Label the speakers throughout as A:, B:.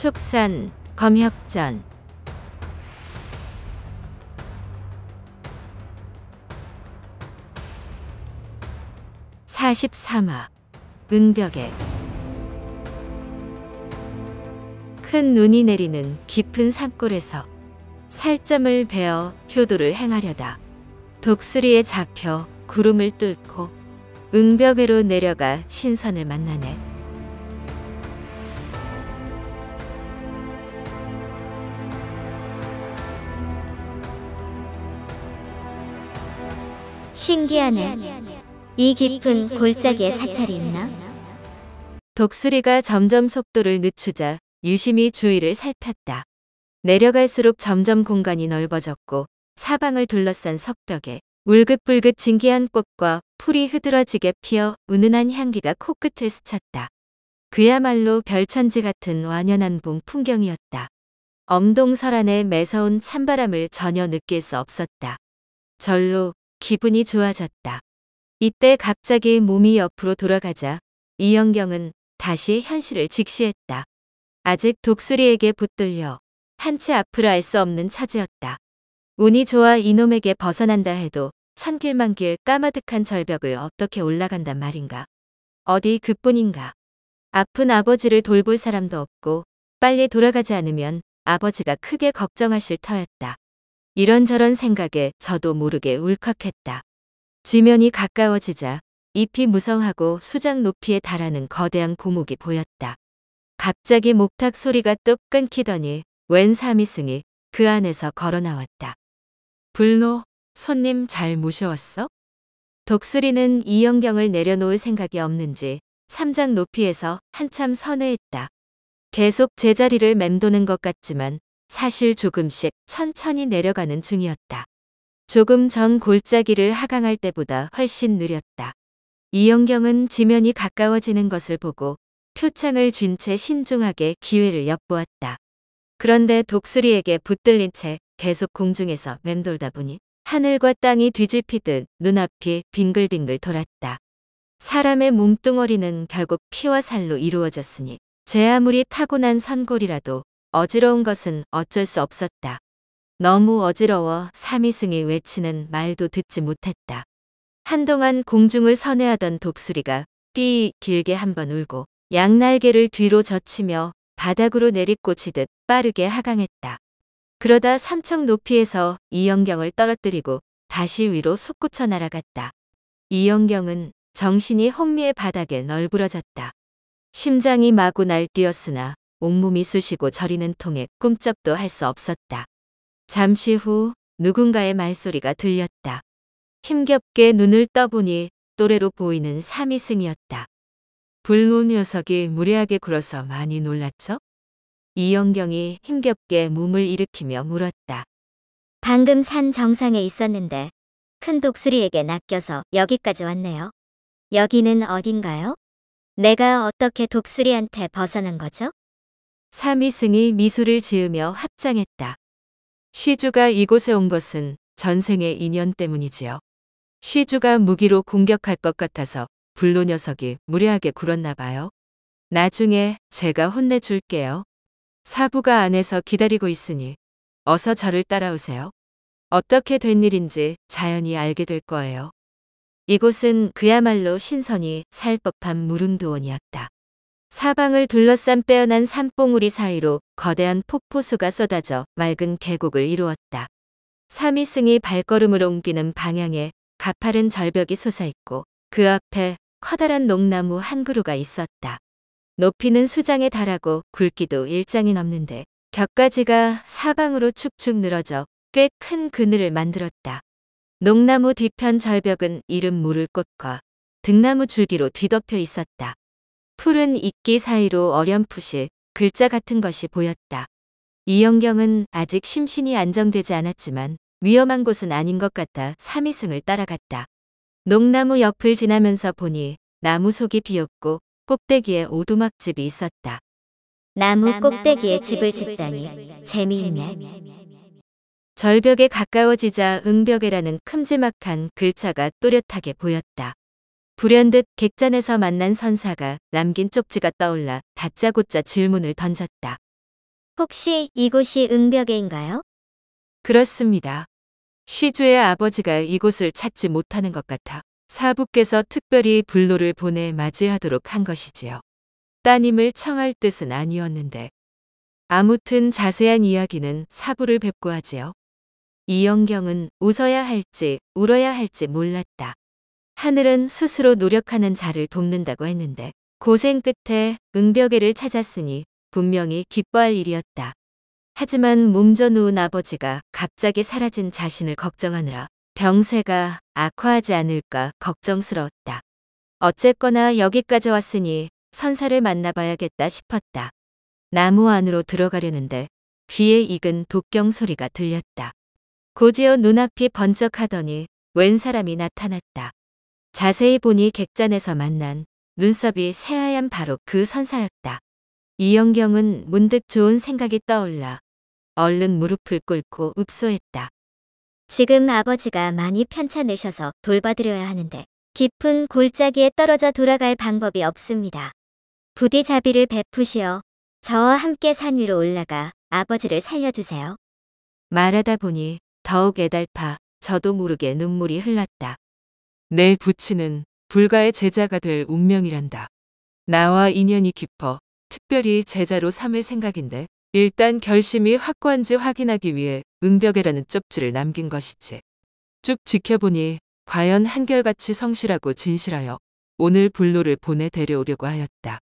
A: 축산, 검협전. 43화 은벽에. 큰 눈이 내리는 깊은 산골에서 살점을 베어 효도를 행하려다 독수리에 잡혀 구름을 뚫고 은벽으로 내려가 신선을 만나네.
B: 신기하네. 이 깊은 골짜기에 사찰이 있나?
A: 독수리가 점점 속도를 늦추자 유심히 주위를 살폈다. 내려갈수록 점점 공간이 넓어졌고 사방을 둘러싼 석벽에 울긋불긋 진기한 꽃과 풀이 흐드러지게 피어 은은한 향기가 코끝을 스쳤다. 그야말로 별천지 같은 완연한 봄 풍경이었다. 엄동설안의 매서운 찬바람을 전혀 느낄 수 없었다. 절로 기분이 좋아졌다. 이때 갑자기 몸이 옆으로 돌아가자 이영경은 다시 현실을 직시했다. 아직 독수리에게 붙들려 한 채 앞을 알 수 없는 처지였다. 운이 좋아 이놈에게 벗어난다 해도 천길만길 까마득한 절벽을 어떻게 올라간단 말인가. 어디 그뿐인가. 아픈 아버지를 돌볼 사람도 없고 빨리 돌아가지 않으면 아버지가 크게 걱정하실 터였다. 이런저런 생각에 저도 모르게 울컥했다. 지면이 가까워지자 잎이 무성하고 수장 높이에 달하는 거대한 고목이 보였다. 갑자기 목탁 소리가 뚝 끊기더니 웬 사미승이 그 안에서 걸어 나왔다. 불노, 손님 잘 모셔왔어? 독수리는 이영경을 내려놓을 생각이 없는지 삼장 높이에서 한참 선회했다. 계속 제자리를 맴도는 것 같지만 사실 조금씩 천천히 내려가는 중이었다. 조금 전 골짜기를 하강할 때보다 훨씬 느렸다. 이영경은 지면이 가까워지는 것을 보고 표창을 쥔 채 신중하게 기회를 엿보았다. 그런데 독수리에게 붙들린 채 계속 공중에서 맴돌다 보니 하늘과 땅이 뒤집히듯 눈앞이 빙글빙글 돌았다. 사람의 몸뚱어리는 결국 피와 살로 이루어졌으니 제 아무리 타고난 선골이라도 어지러운 것은 어쩔 수 없었다. 너무 어지러워 사미승이 외치는 말도 듣지 못했다. 한동안 공중을 선회하던 독수리가 삐 길게 한번 울고 양날개를 뒤로 젖히며 바닥으로 내리꽂히듯 빠르게 하강했다. 그러다 삼척 높이에서 이영경을 떨어뜨리고 다시 위로 솟구쳐 날아갔다. 이영경은 정신이 혼미의 바닥에 널브러졌다. 심장이 마구 날뛰었으나 온몸이 쑤시고 저리는 통에 꿈쩍도 할 수 없었다. 잠시 후 누군가의 말소리가 들렸다. 힘겹게 눈을 떠보니 또래로 보이는 사미승이었다. 불노 녀석이 무례하게 굴어서 많이 놀랐죠? 이영경이 힘겹게 몸을 일으키며 물었다.
B: 방금 산 정상에 있었는데 큰 독수리에게 낚여서 여기까지 왔네요. 여기는 어딘가요? 내가 어떻게 독수리한테 벗어난 거죠?
A: 사미승이 미소를 지으며 합장했다. 시주가 이곳에 온 것은 전생의 인연 때문이지요. 시주가 무기로 공격할 것 같아서 불노 녀석이 무례하게 굴었나 봐요. 나중에 제가 혼내줄게요. 사부가 안에서 기다리고 있으니 어서 저를 따라오세요. 어떻게 된 일인지 자연히 알게 될 거예요. 이곳은 그야말로 신선이 살 법한 무릉도원이었다. 사방을 둘러싼 빼어난 산봉우리 사이로 거대한 폭포수가 쏟아져 맑은 계곡을 이루었다. 사미승이 발걸음을 옮기는 방향에 가파른 절벽이 솟아있고 그 앞에 커다란 녹나무 한 그루가 있었다. 높이는 수장에 달하고 굵기도 일장이 넘는데 격가지가 사방으로 축축 늘어져 꽤 큰 그늘을 만들었다. 녹나무 뒤편 절벽은 이름 모를 꽃과 등나무 줄기로 뒤덮여 있었다. 푸른 잎기 사이로 어렴풋이 글자 같은 것이 보였다. 이영경은 아직 심신이 안정되지 않았지만 위험한 곳은 아닌 것 같아 사미승을 따라갔다. 녹나무 옆을 지나면서 보니 나무 속이 비었고 꼭대기에 오두막집이 있었다.
B: 나무 꼭대기에 집을 짓다니 재미있네.
A: 절벽에 가까워지자 은벽에라는 큼지막한 글자가 또렷하게 보였다. 불현듯 객잔에서 만난 선사가 남긴 쪽지가 떠올라 다짜고짜 질문을 던졌다.
B: 혹시 이곳이 응벽에인가요?
A: 그렇습니다. 시주의 아버지가 이곳을 찾지 못하는 것 같아 사부께서 특별히 불로를 보내 맞이하도록 한 것이지요. 따님을 청할 뜻은 아니었는데 아무튼 자세한 이야기는 사부를 뵙고 하지요. 이영경은 웃어야 할지 울어야 할지 몰랐다. 하늘은 스스로 노력하는 자를 돕는다고 했는데 고생 끝에 응벽애를 찾았으니 분명히 기뻐할 일이었다. 하지만 몸져 누운 아버지가 갑자기 사라진 자신을 걱정하느라 병세가 악화하지 않을까 걱정스러웠다. 어쨌거나 여기까지 왔으니 선사를 만나봐야겠다 싶었다. 나무 안으로 들어가려는데 귀에 익은 독경 소리가 들렸다. 곧이어 눈앞이 번쩍하더니 웬 사람이 나타났다. 자세히 보니 객잔에서 만난 눈썹이 새하얀 바로 그 선사였다. 이영경은 문득 좋은 생각이 떠올라 얼른 무릎을 꿇고 읍소했다.
B: 지금 아버지가 많이 편찮으셔서 돌봐드려야 하는데 깊은 골짜기에 떨어져 돌아갈 방법이 없습니다. 부디 자비를 베푸시어 저와 함께 산 위로 올라가 아버지를 살려주세요.
A: 말하다 보니 더욱 애달파 저도 모르게 눈물이 흘렀다. 내 부친은 불가의 제자가 될 운명이란다. 나와 인연이 깊어 특별히 제자로 삼을 생각인데 일단 결심이 확고한지 확인하기 위해 응벽애라는 쪽지를 남긴 것이지. 쭉 지켜보니 과연 한결같이 성실하고 진실하여 오늘 불로를 보내 데려오려고 하였다.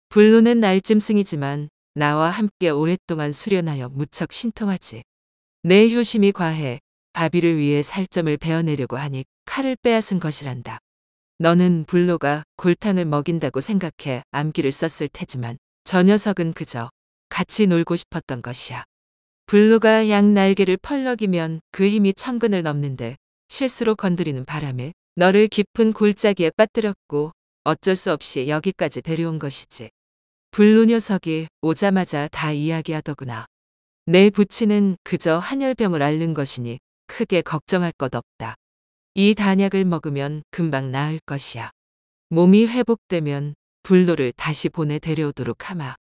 A: 불로는 날짐승이지만 나와 함께 오랫동안 수련하여 무척 신통하지. 내 효심이 과해 바비를 위해 살점을 베어내려고 하니 칼을 빼앗은 것이란다. 너는 불로가 골탕을 먹인다고 생각해 암기를 썼을 테지만 저 녀석은 그저 같이 놀고 싶었던 것이야. 불로가 양 날개를 펄럭이면 그 힘이 천근을 넘는데 실수로 건드리는 바람에 너를 깊은 골짜기에 빠뜨렸고 어쩔 수 없이 여기까지 데려온 것이지. 불로 녀석이 오자마자 다 이야기하더구나. 내 부친은 그저 한열병을 앓는 것이니 크게 걱정할 것 없다. 이 단약을 먹으면 금방 나을 것이야. 몸이 회복되면 불로를 다시 보내 데려오도록 하마.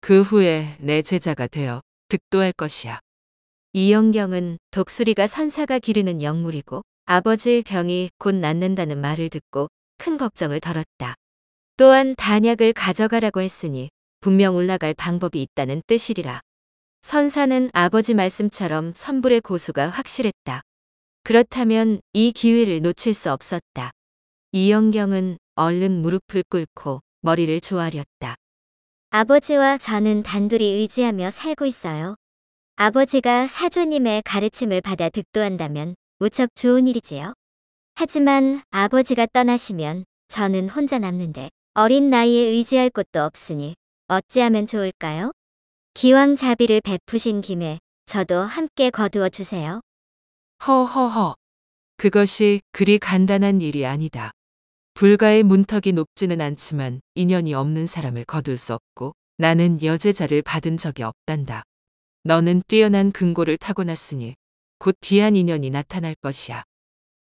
A: 그 후에 내 제자가 되어 득도할 것이야. 이영경은 독수리가 선사가 기르는 영물이고 아버지의 병이 곧 낫는다는 말을 듣고 큰 걱정을 덜었다. 또한 단약을 가져가라고 했으니 분명 올라갈 방법이 있다는 뜻이리라. 선사는 아버지 말씀처럼 선불의 고수가 확실했다. 그렇다면 이 기회를 놓칠 수 없었다. 이영경은 얼른 무릎을 꿇고 머리를 조아렸다.
B: 아버지와 저는 단둘이 의지하며 살고 있어요. 아버지가 사주님의 가르침을 받아 득도한다면 무척 좋은 일이지요. 하지만 아버지가 떠나시면 저는 혼자 남는데 어린 나이에 의지할 곳도 없으니 어찌하면 좋을까요? 기왕 자비를 베푸신 김에 저도 함께 거두어 주세요.
A: 허허허. 그것이 그리 간단한 일이 아니다. 불가의 문턱이 높지는 않지만 인연이 없는 사람을 거둘 수 없고 나는 여제자를 받은 적이 없단다. 너는 뛰어난 근고를 타고났으니 곧 귀한 인연이 나타날 것이야.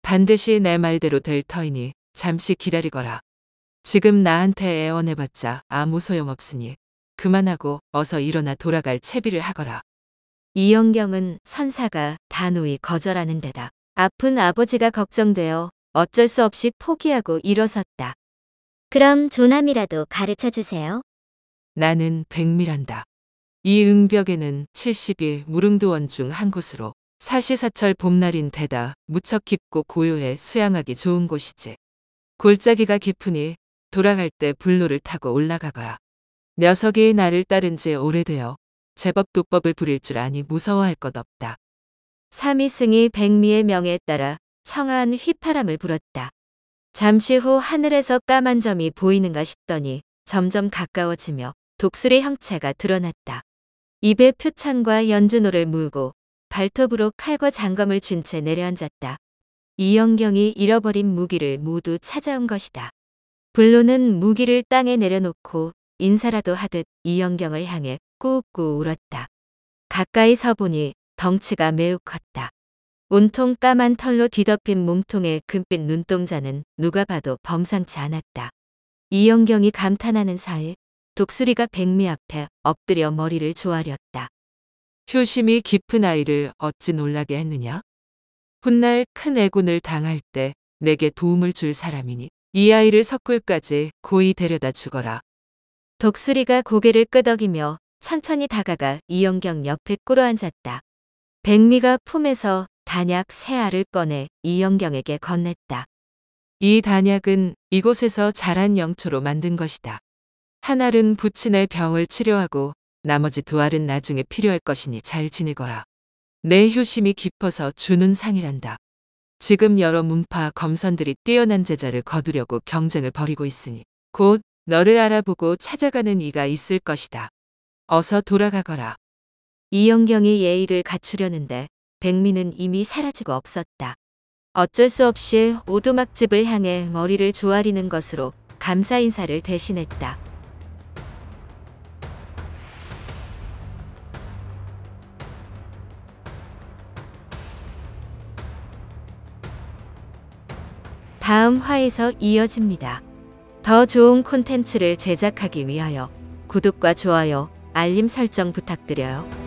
A: 반드시 내 말대로 될 터이니 잠시 기다리거라. 지금 나한테 애원해봤자 아무 소용없으니 그만하고 어서 일어나 돌아갈 채비를 하거라. 이영경은 선사가 단호히 거절하는 데다 아픈 아버지가 걱정되어 어쩔 수 없이 포기하고 일어섰다.
B: 그럼 조남이라도 가르쳐 주세요.
A: 나는 백미란다. 이 응벽에는 70일 무릉도원 중 한 곳으로 사시사철 봄날인 데다 무척 깊고 고요해 수양하기 좋은 곳이지. 골짜기가 깊으니 돌아갈 때 불로를 타고 올라가거라. 녀석이 나를 따른 지 오래되어 제법 도법을 부릴 줄 아니 무서워할 것 없다. 삼이승이 백미의 명에 따라 청아한 휘파람을 불었다. 잠시 후 하늘에서 까만 점이 보이는가 싶더니 점점 가까워지며 독수리 형체가 드러났다. 입에 표창과 연주노를 물고 발톱으로 칼과 장검을 쥔 채 내려앉았다. 이영경이 잃어버린 무기를 모두 찾아온 것이다. 불로는 무기를 땅에 내려놓고 인사라도 하듯 이영경을 향해 꾸우꾸우 울었다. 가까이 서보니 덩치가 매우 컸다. 온통 까만 털로 뒤덮인 몸통의 금빛 눈동자는 누가 봐도 범상치 않았다. 이영경이 감탄하는 사이 독수리가 백미 앞에 엎드려 머리를 조아렸다.
C: 효심이 깊은 아이를 어찌 놀라게 했느냐? 훗날 큰 애군을 당할 때 내게 도움을 줄 사람이니 이 아이를 석굴까지 고이 데려다 주거라.
A: 독수리가 고개를 끄덕이며 천천히 다가가 이영경 옆에 꿇어앉았다. 백미가 품에서 단약 세 알을 꺼내 이영경에게 건넸다.
C: 이 단약은 이곳에서 자란 영초로 만든 것이다. 한 알은 부친의 병을 치료하고 나머지 두 알은 나중에 필요할 것이니 잘 지내거라. 내 효심이 깊어서 주는 상이란다. 지금 여러 문파 검선들이 뛰어난 제자를 거두려고 경쟁을 벌이고 있으니 곧 너를 알아보고 찾아가는 이가 있을 것이다. 어서 돌아가거라.
A: 이영경이 예의를 갖추려는데 백미는 이미 사라지고 없었다. 어쩔 수 없이 오두막집을 향해 머리를 조아리는 것으로 감사 인사를 대신했다. 다음 화에서 이어집니다. 더 좋은 콘텐츠를 제작하기 위하여 구독과 좋아요, 알림 설정 부탁드려요.